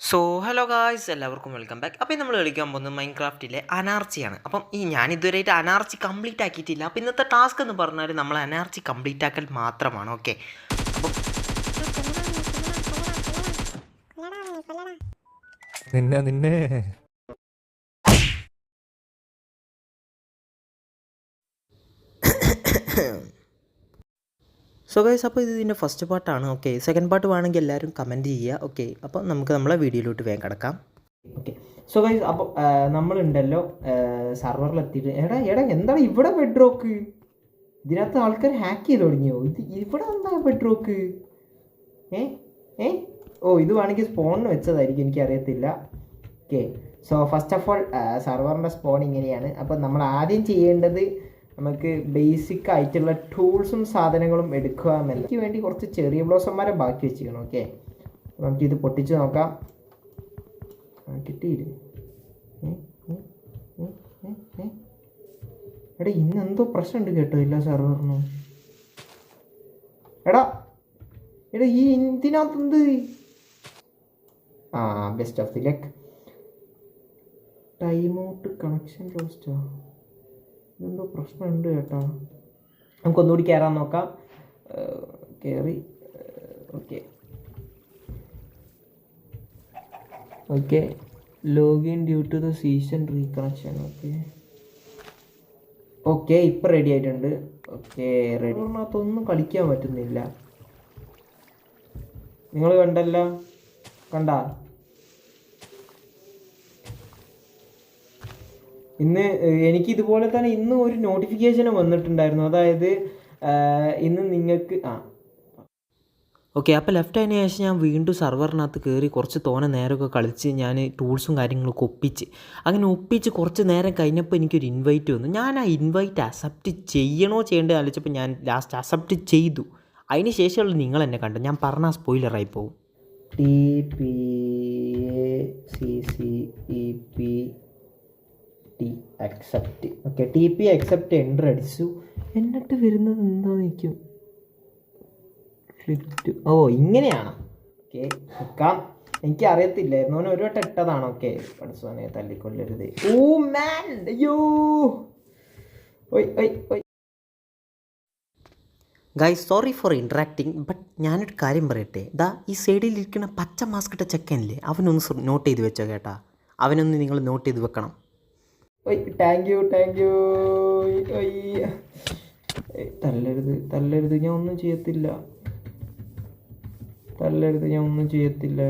So hello guys, എല്ലാവർക്കും welcome back. അപ്പോൾ നമ്മൾ കളിക്കാൻ പോകുന്നത് മൈൻക്രാഫ്റ്റിലെ അനാർച്ചിയാണ്. അപ്പം ഞാൻ ഇതുവരെയായിട്ട് അനാർച്ചി കംപ്ലീറ്റ് ആക്കിയിട്ടില്ല. അപ്പോൾ ഇന്നത്തെ ടാസ്ക് എന്ന് പറഞ്ഞാൽ നമ്മൾ അനാർച്ചി കംപ്ലീറ്റ് ആക്കൽ മാത്രമാണ്. ഓക്കെ, അപ്പം നിന്നെ സോ ഗൈസ്, അപ്പോൾ ഇതിൻ്റെ ഫസ്റ്റ് പാർട്ടാണ്. ഓക്കെ, സെക്കൻഡ് പാർട്ട് വേണമെങ്കിൽ എല്ലാവരും കമൻറ്റ് ചെയ്യുക. ഓക്കെ, അപ്പോൾ നമുക്ക് നമ്മളെ വീഡിയോയിലോട്ട് വേഗം കിടക്കാം. ഓക്കെ, സോ ഗൈസ്, അപ്പോൾ നമ്മളുണ്ടല്ലോ സർവറിലെത്തിയിട്ട് എടാ എന്താണ് ഇവിടെ ബെഡ്റോക്ക്? ഇതിനകത്ത് ആൾക്കാർ ഹാക്ക് ചെയ്ത് തുടങ്ങിയോ? ഇവിടെ എന്താ ബെഡ്റോക്ക്? ഏ ഏ ഓ, ഇത് വേണമെങ്കിൽ സ്പോണിന് വെച്ചതായിരിക്കും, എനിക്കറിയത്തില്ല. Okay, so first of all സർവറിൻ്റെ സ്പോൺ ഇങ്ങനെയാണ്. അപ്പോൾ നമ്മൾ ആദ്യം ചെയ്യേണ്ടത് നമുക്ക് ബേസിക് ആയിട്ടുള്ള ടൂൾസും സാധനങ്ങളും എടുക്കുക എന്നല്ല. എനിക്ക് വേണ്ടി കുറച്ച് ചെറിയ ബ്ലോസന്മാരെ ബാക്കി വെച്ചിരിക്കണം. ഓക്കെ, നമുക്കിത് പൊട്ടിച്ച് നോക്കാം. കിട്ടിയില്ലേ? എടാ, ഇന്ന് എന്തോ പ്രശ്നമുണ്ട് കേട്ടോ എല്ലാ സർവറിനും. എടാ എടാ ഈ ഇതിനകത്ത് എന്ത്? Best of the luck. Time out, connection ലോസ്റ്റോ, ഇതെന്തോ പ്രശ്നമുണ്ട് കേട്ടോ. നമുക്കൊന്നുകൂടി കയറാൻ നോക്കാം. കയറി. Okay okay login due to the season reconnection. Okay okay ഇപ്പം റെഡി ആയിട്ടുണ്ട്. Okay, ready. അതിനകത്തൊന്നും കളിക്കാൻ പറ്റുന്നില്ല. നിങ്ങൾ കണ്ടല്ലോ, കണ്ടാ? ഇന്ന് എനിക്കിതുപോലെ തന്നെ ഇന്ന് ഒരു നോട്ടിഫിക്കേഷൻ വന്നിട്ടുണ്ടായിരുന്നു. അതായത് ഇന്ന് നിങ്ങൾക്ക് ഓക്കെ, അപ്പോൾ ലെഫ്റ്റ് ആയതിനു ശേഷം ഞാൻ വീണ്ടും സർവറിനകത്ത് കയറി കുറച്ച് തോനെ നേരമൊക്കെ കളിച്ച് ഞാൻ ടൂൾസും കാര്യങ്ങളൊക്കെ ഒപ്പിച്ച് കുറച്ച് നേരം കഴിഞ്ഞപ്പോൾ എനിക്കൊരു ഇൻവൈറ്റ് വന്നു. ഞാൻ ആ ഇൻവൈറ്റ് അക്സെപ്റ്റ് ചെയ്യണോ ചെയ്യേണ്ടത് ആലോചിച്ചപ്പോൾ ഞാൻ ലാസ്റ്റ് അക്സെപ്റ്റ് ചെയ്തു. അതിന് ശേഷമുള്ള നിങ്ങൾ എന്നെ കണ്ടു. ഞാൻ പറഞ്ഞ സ്പോയിലറായി പോകും. Accept. Okay, TP accept enter അടിച്ചു. എന്നിട്ട് വരുന്നത് എന്താണെന്ന് നിൽക്കും. ഓ, ഇങ്ങനെയാണ്. ഓക്കെ, നിൽക്കാം. എനിക്ക് അറിയത്തില്ലായിരുന്നു, അവൻ ഒരു വട്ടം ഇട്ടതാണ്. ഓക്കെ, പഠിച്ചോനെ തല്ലിക്കൊല്ലരുത്. ഓ മാൻ, അയ്യോ. Guys, sorry for interrupting, but ഞാനൊരു കാര്യം പറയട്ടെ. ഈ സൈഡിലിരിക്കുന്ന പച്ച മാസ്ക് ഇട്ട ചെക്കനില്ലേ, അവനൊന്ന് നോട്ട് ചെയ്ത് വെച്ചോ കേട്ടാ. അവനൊന്ന് നിങ്ങൾ നോട്ട് ചെയ്ത് വെക്കണം. Thank you. തല്ലരുത്, ഞാൻ ഒന്നും ചെയ്യത്തില്ല.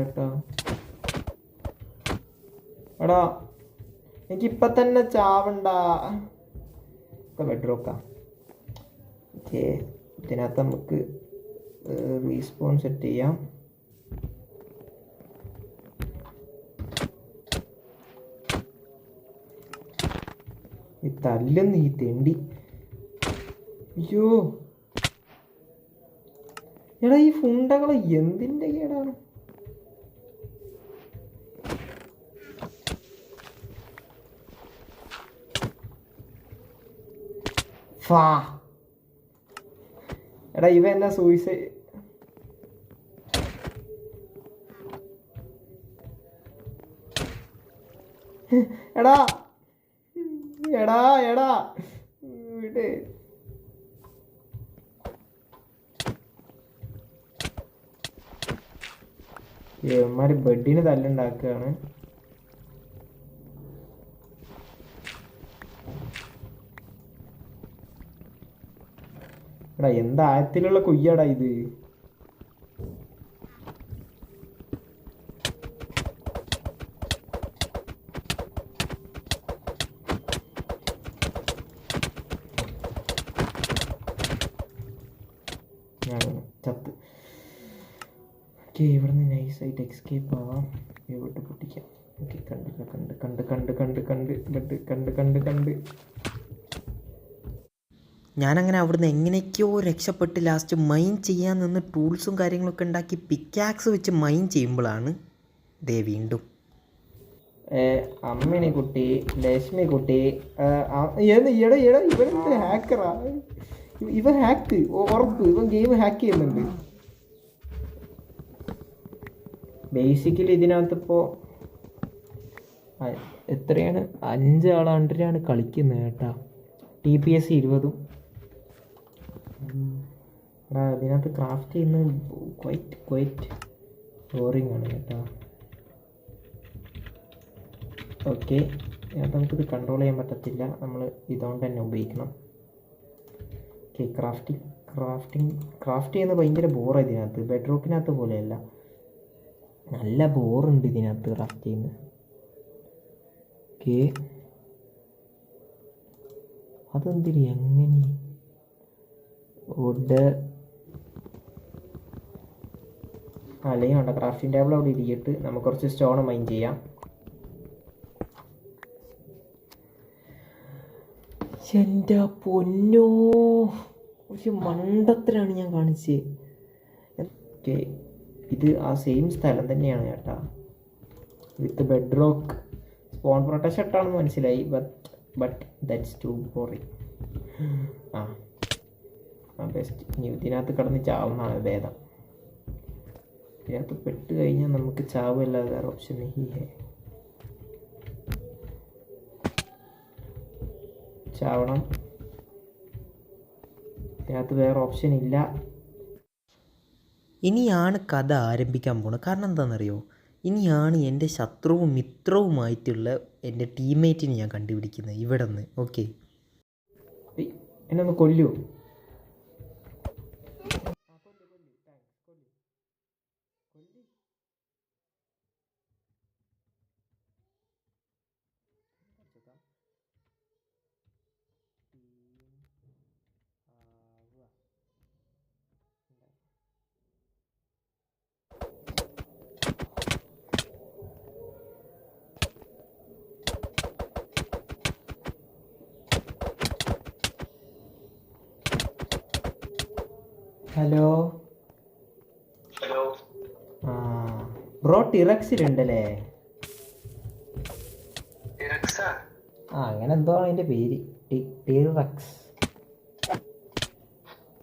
കേട്ടാ. എടാ, എനിക്കിപ്പം തന്നെ ചാവണ്ട. ബെഡ്റോക്കാം. ഓക്കെ, ഇതിനകത്ത് നമുക്ക് റീസ്പോൺ സെറ്റ് ചെയ്യാം. ഈ തല്ലെന്ന് ഈ തെണ്ടി. അയ്യോ എടാ, ഈ ഫുണ്ടകളെ എന്തിൻ്റെ കേടാണ്? എടാ, ഇവ എന്നാ സൂയിസൈഡ്. എടാ വിട്. ഇവന്മാര് ബെഡിന് തല്ലുണ്ടാക്കുകയാണ്. എടാ, എന്തായത്തിലുള്ള കുയ്യാടാ ഇത്? ചത്ത്. ഓക്കെ, ഇവിടുന്ന് നൈസായിട്ട് എസ്കേപ്പ് ആവാം. ഇവിടെ പൊട്ടിക്കാം. ഓക്കെ, കണ്ട്. ഞാനങ്ങനെ അവിടുന്ന് എങ്ങനെയൊക്കെയോ രക്ഷപ്പെട്ട് ലാസ്റ്റ് മൈൻ ചെയ്യാൻ നിന്ന് ടൂൾസും കാര്യങ്ങളൊക്കെ ഉണ്ടാക്കി പിക്കാക്സ് വെച്ച് മൈൻ ചെയ്യുമ്പോഴാണ് വീണ്ടും അമ്മിണി കുട്ടി, ലക്ഷ്മി കുട്ടി. ഇവരെന്ത് ഹാക്കറാ? ഇവൻ ഹാക്ക് ഉറപ്പ്. ഇവൻ ഗെയിം ഹാക്ക് ചെയ്യുന്നുണ്ട്. ബേസിക്കലി ഇതിനകത്തിപ്പോൾ എത്രയാണ് 5 ആളാണ്ടിനാണ് കളിക്കുന്നത് കേട്ടോ. TPS 20. ഇതിനകത്ത് ക്രാഫ്റ്റ് ചെയ്യുന്നത് ക്വൈറ്റ് ബോറിംഗ് ആണ് കേട്ടോ. ഓക്കെ, ഇതിനകത്ത് നമുക്കിത് കൺട്രോൾ ചെയ്യാൻ പറ്റത്തില്ല, നമ്മൾ ഇതുകൊണ്ട് തന്നെ ഉപയോഗിക്കണം. ഓക്കെ, ക്രാഫ്റ്റ് ചെയ്യുന്നത് ഭയങ്കര ബോറാണ് ഇതിനകത്ത്. ബെഡ്റോക്കിനകത്ത് പോലെയല്ല, നല്ല ബോറുണ്ട് ഇതിനകത്ത് ക്രാഫ്റ്റ് ചെയ്യുന്നത്. ഓക്കെ, അതെന്തിരി എങ്ങനെ വുഡ് അല്ലെങ്കിൽ വേണ്ട, ക്രാഫ്റ്റിംഗ് ടേബിൾ അവിടെ ഇരിക്കിട്ട് നമുക്ക് കുറച്ച് സ്റ്റോൺ മൈൻ ചെയ്യാം. എൻ്റെ പൊന്നോ, ഒരു മണ്ടത്തിലാണ് ഞാൻ കാണിച്ചത്. ഓക്കെ, ഇത് ആ സെയിം സ്ഥലം തന്നെയാണ് ചേട്ടാ, with bedrock. Spawn protection ഇട്ടാണെന്ന് മനസ്സിലായി, but that's too boring. Best ഇനി ഇതിനകത്ത് കിടന്ന് ചാവുന്നതാണ് ഭേദം. ഇതിനകത്ത് പെട്ട് കഴിഞ്ഞാൽ നമുക്ക് ചാവല്ലാതെ വേറെ ഓപ്ഷൻ ഹേ. ചാവണം, ഇതിനകത്ത് വേറെ ഓപ്ഷൻ ഇല്ല. ഇനിയാണ് കഥ ആരംഭിക്കാൻ പോകുന്നത്. കാരണം എന്താണെന്നറിയോ, ഇനിയാണ് എൻ്റെ ശത്രുവും മിത്രവുമായിട്ടുള്ള എൻ്റെ ടീംമേറ്റിനെ ഞാൻ കണ്ടുപിടിക്കുന്നത് ഇവിടെ നിന്ന്. ഓക്കെ, എന്നെ ഒന്ന് കൊല്ലൂ. Hello bro, ടിറക്സിലുണ്ടല്ലേ? അങ്ങനെ എന്തോ ആണ് അതിൻ്റെ പേര്, ടിറക്സ്.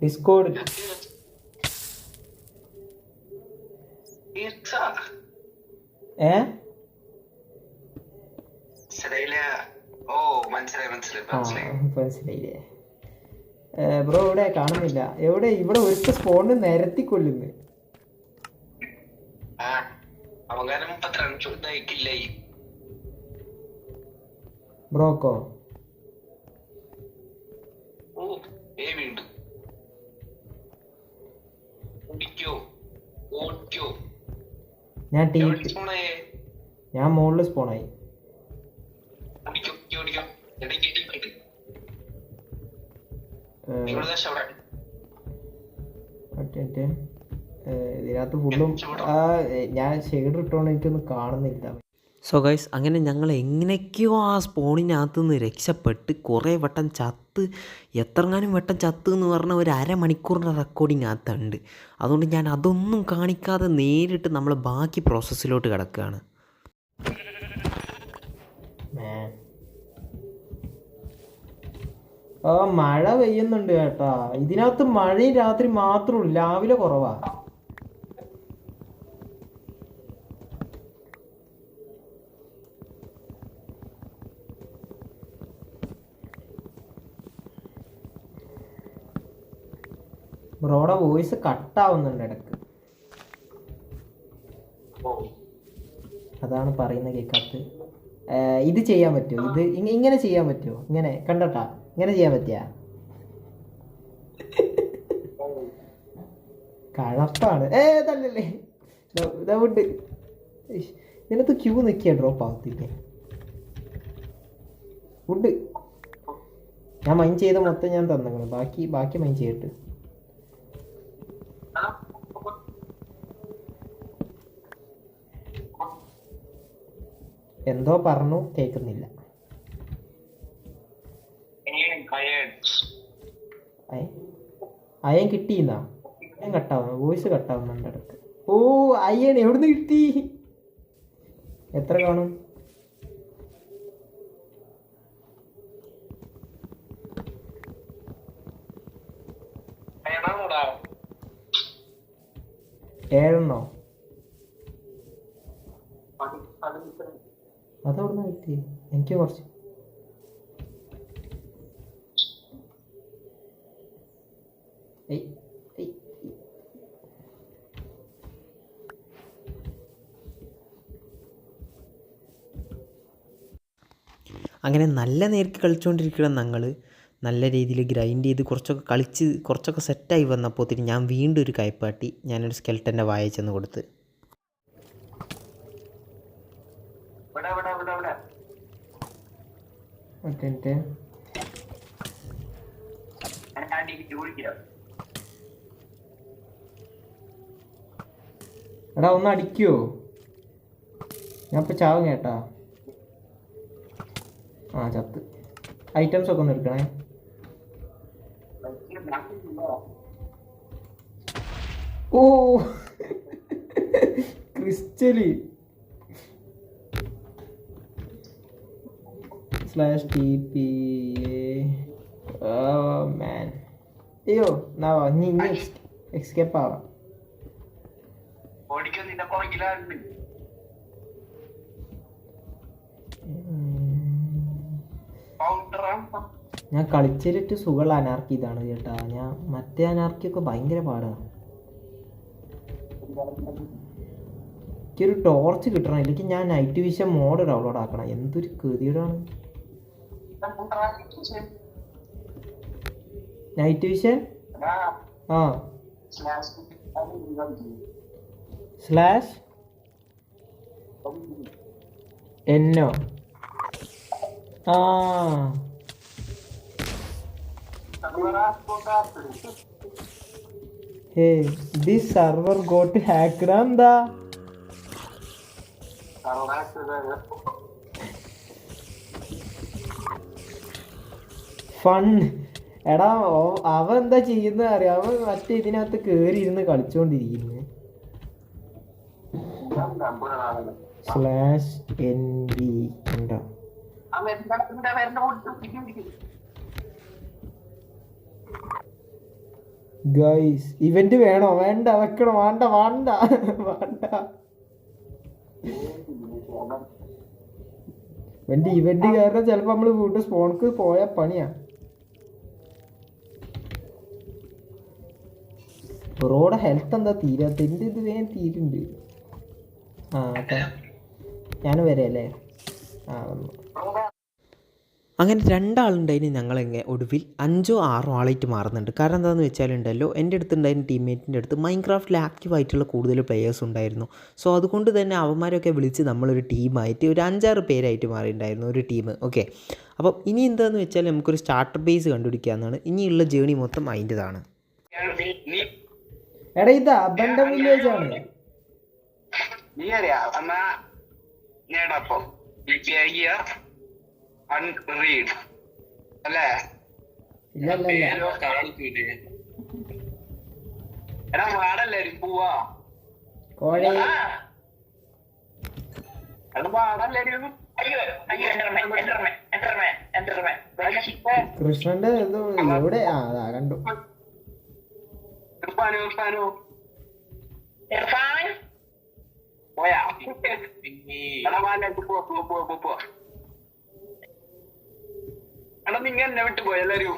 ഡിസ്കോഡ് മനസ്സിലായില്ലേ ബ്രോ? ഇവിടെ കാണുന്നില്ല. എവിടെ? ഇവിടെ ഒരുത്ത സ്പോണ് നിരത്തി കൊല്ലുന്നു. ബ്രോക്കോ? ഞാൻ മുകളിൽ സ്പോണായി. ഇതിനകത്ത് ഫുള്ളും ഞാൻ ഷെയ്ഡ് ഇട്ടോണ്ട് എനിക്കൊന്നും കാണുന്നില്ല. സോ ഗൈസ്, അങ്ങനെ ഞങ്ങൾ എങ്ങനെയൊക്കെയോ ആ സ്പോണിനകത്ത് നിന്ന് രക്ഷപ്പെട്ട് കുറേ വട്ടം ചത്ത്, എത്രങ്ങാനും വട്ടം ചത്ത് എന്ന് പറഞ്ഞാൽ ഒരു അരമണിക്കൂറിൻ്റെ റെക്കോർഡിനകത്തുണ്ട്. അതുകൊണ്ട് ഞാൻ അതൊന്നും കാണിക്കാതെ നേരിട്ട് നമ്മൾ ബാക്കി പ്രോസസ്സിലോട്ട് കിടക്കുകയാണ്. മഴ പെയ്യുന്നുണ്ട് കേട്ടാ. ഇതിനകത്ത് മഴയും രാത്രി മാത്രമേ, രാവിലെ കുറവാ. ബ്രോയുടെ വോയിസ് കട്ടാവുന്നുണ്ട് ഇടക്ക്, അതാണ് പറയുന്ന കേൾക്കാത്ത. ഇത് ചെയ്യാൻ പറ്റുമോ? ഇത് ഇങ്ങനെ ചെയ്യാൻ പറ്റുമോ? ഇങ്ങനെ കണ്ടട്ടാ, ഇങ്ങനെ ചെയ്യാൻ പറ്റിയ കഴപ്പാണ്. തല്ലല്ലേ, ഇതുണ്ട്. ഇതിനകത്ത് ക്യൂ നിൽക്കിയ ഡ്രോപ്പ് ആകത്തില്ലേ? ഫുഡ് ഞാൻ മൈൻ ചെയ്ത മൊത്തം ഞാൻ തന്നേക്കണം, ബാക്കി മൈൻ ചെയ്തിട്ട്. എന്തോ പറഞ്ഞു, കേൾക്കുന്നില്ല. അയൻ കിട്ടിയെന്നാ? അയൻ കട്ടാവുന്നു, വോയിസ് കട്ടാവുന്നുണ്ട് ഇടക്ക്. ഓ, അയ്യൻ എവിടുന്ന് കിട്ടി? എത്ര കാണും? ഏഴെണ്ണോ? അതവിടുന്ന് കിട്ടി എനിക്ക് കുറച്ച്. ഏയ് ഏയ് അങ്ങനെ നല്ല നേർക്ക് കളിച്ചുകൊണ്ടിരിക്കുന്ന ഞങ്ങൾ നല്ല രീതിയിൽ ഗ്രൈൻഡ് ചെയ്ത് കുറച്ചൊക്കെ സെറ്റായി വന്നപ്പോഴത്തേന് ഞാൻ വീണ്ടും ഒരു കൈപ്പാട്ടി ഞാനൊരു സ്കെൽട്ടൻ്റെ വായ ചെന്ന് കൊടുത്ത്. എടാ ഒന്ന് അടിക്കുവോ? ഞാൻ ഇപ്പം ചാവും കേട്ടാ. ആ ചത്ത്. ഐറ്റംസ് ഒക്കെ ഒന്ന് എടുക്കണേ. ഓ ക്രിസ്റ്റലി /TP മാൻ. അയ്യോ നാവാ നീ എക്സ്കേപ്പ് ആവാം. ഞാൻ കളിച്ചിട്ട് സുഖമുള്ള അനാർക്കി ഇതാണ് ചേട്ടാ. ഞാൻ മറ്റേ അനാർക്കിയൊക്കെ ഭയങ്കര പാടാണ്. എനിക്കൊരു ടോർച്ച് കിട്ടണം, ഇല്ലെങ്കിൽ ഞാൻ നൈറ്റ് വിഷൻ മോഡ് ഡൗൺലോഡ് ആക്കണം. എന്തൊരു ഗതികേടാണ് നൈറ്റ് വിഷൻ. ആ /എന്നോ ആ hey this server got hacked എന്താ ഫൺ. എടാ അവൻ എന്താ ചെയ്യുന്നത് അറിയാം? അവൻ മറ്റേ ഇതിനകത്ത് കേറി ഇരുന്ന് കളിച്ചോണ്ടിരിക്കുന്നു. /NV ഉണ്ടോ? ഗൈസ് ഇവന്റ് വേണോ? വേണ്ട, വെക്കണോ? വേണ്ട വേണ്ട വേണ്ട. ഇവന്റ് കാരണം ചിലപ്പോ നമ്മള് വീട്ടിൽ സ്പോൺക്ക് പോയ പണിയാ. ബ്രോയുടെ ഹെൽത്ത് എന്താ തീരാത്ത? എന്റെ ഇത് വേഗം തീരുന്നുണ്ട്. ആ ഓക്കെ ഞാൻ വരെയല്ലേ. ആ വന്നു. അങ്ങനെ 2 ആളുണ്ടായിന് ഞങ്ങളെങ്ങനെ ഒടുവിൽ 5 or 6 ആളായിട്ട് മാറുന്നുണ്ട്. കാരണം എന്താണെന്ന് വെച്ചാലുണ്ടല്ലോ, എൻ്റെ അടുത്തുണ്ടായിരുന്ന ടീംമേറ്റിൻ്റെ അടുത്ത് മൈൻക്രാഫ്റ്റിൽ ആക്റ്റീവായിട്ടുള്ള കൂടുതൽ പ്ലെയേഴ്സ് ഉണ്ടായിരുന്നു. സോ അതുകൊണ്ട് തന്നെ അവന്മാരൊക്കെ വിളിച്ച് നമ്മളൊരു ടീമായിട്ട് ഒരു 5-6 പേരായിട്ട് മാറിയിട്ടുണ്ടായിരുന്നു ഒരു ടീം. ഓക്കെ, അപ്പം ഇനി എന്താണെന്ന് വെച്ചാൽ നമുക്കൊരു സ്റ്റാർട്ടർ ബേസ് കണ്ടുപിടിക്കാമെന്നാണ്. ഇനിയുള്ള ജേണി മൊത്തം അതിൻ്റെതാണ്. എടാ ഇത് അബണ്ടൻ വില്ലേജ് ആണ്. അല്ലേ? എടാ പാടല്ലേ പോവാ കോഴി കൃഷ്ണന്റെ എവിടെ? ആ അതാ കണ്ടു. പോയാ എടാ നിങ്ങ എന്നെ വിട്ടു പോയി എല്ലാരും.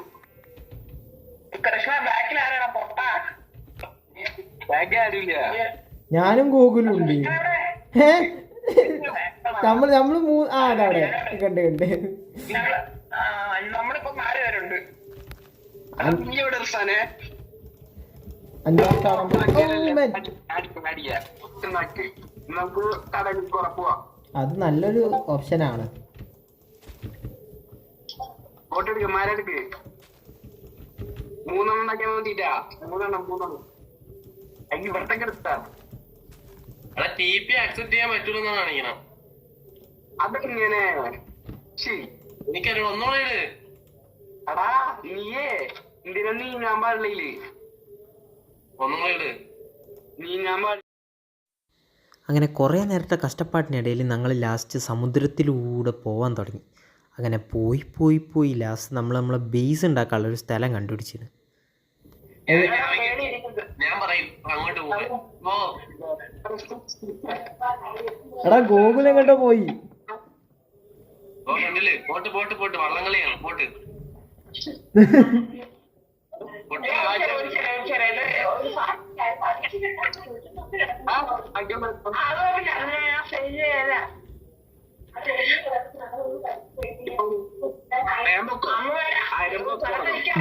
ബാഗ് ആരുമില്ല. ഞാനും ഗൂഗിളുണ്ട്. നമ്മള് അതവിടെ കണ്ട് നമ്മളിപ്പോ 4 പേരുണ്ട്. നീ എവിടെ ഇർസാനെ? നമുക്ക് കടലിൽ പോവാം. അത് നല്ലൊരു ഓപ്ഷനാണ്. ഫോട്ടോ എടുക്ക, മാരെടുക്ക്. 3 ഉണ്ടാക്കിയാൽ മതിട്ടാ. 3 അയ്യ ഇവിടത്തേക്ക് എടുത്താ TP ആക്സെപ്റ്റ് ചെയ്യാൻ പറ്റൂലെന്ന് കാണിക്കണം. അതെങ്ങനെ? എനിക്കറിയാം. ഒന്നോളെ എടാ നീയേ എന്തിനാ നീങ്ങാൻ പാടില്ലേ? ഒന്നോളെ നീങ്ങാൻ പാടില്ല. അങ്ങനെ കുറേ നേരത്തെ കഷ്ടപ്പാടിനിടയിൽ ഞങ്ങൾ ലാസ്റ്റ് സമുദ്രത്തിലൂടെ പോകാൻ തുടങ്ങി. അങ്ങനെ പോയി ലാസ്റ്റ് നമ്മളെ ബേസ് ഉണ്ടാക്കാനുള്ള ഒരു സ്ഥലം കണ്ടുപിടിച്ചിരുന്നു. ഞാൻ അങ്ങോട്ട് പോയി ഓ എടാ ഗോകുലം എങ്ങോട്ടോ പോയി. ഓ ഫ്രണ്ടില് പോട്ട് പോട്ട് പോട്ട് വള്ളംകളിയാണ് പോട്ട് പോട്ട്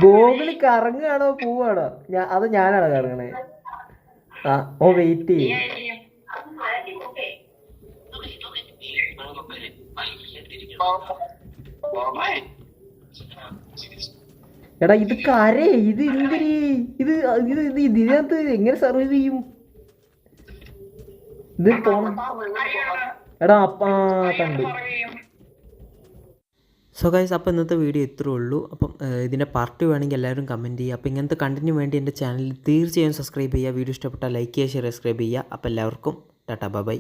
ഗോകുല് കറങ്ങുകയാണോ പോവാണോ? അത് ഞാനാണ് കറങ്ങണേ. ആ ഓ വെയിറ്റ് ചെയ്യും. എടാ ഇത് കരേ, ഇത് എന്തിരി ഇത് ഇത് ഇത് ഇതിനകത്ത് എങ്ങനെ സർവൈവ് ചെയ്യും? ഇത് പോണം. എടാ അപ്പാ കണ്ടു. സോ ഗൈസ്, അപ്പോൾ ഇന്നത്തെ വീഡിയോ ഇത്രേ ഉള്ളൂ. അപ്പം ഇതിൻ്റെ പാർട്ട് വേണമെങ്കിൽ എല്ലാവരും കമൻറ്റ് ചെയ്യുക. അപ്പോൾ ഇങ്ങനത്തെ കണ്ടന്റിന് വേണ്ടി എൻ്റെ ചാനൽ തീർച്ചയായും സബ്സ്ക്രൈബ് ചെയ്യുക. വീഡിയോ ഇഷ്ടപ്പെട്ടാൽ ലൈക്ക് ചെയ്യുക, ഷെയർ, സബ്സ്ക്രൈബ് ചെയ്യുക. അപ്പോൾ എല്ലാവർക്കും ടാറ്റാ ബൈ.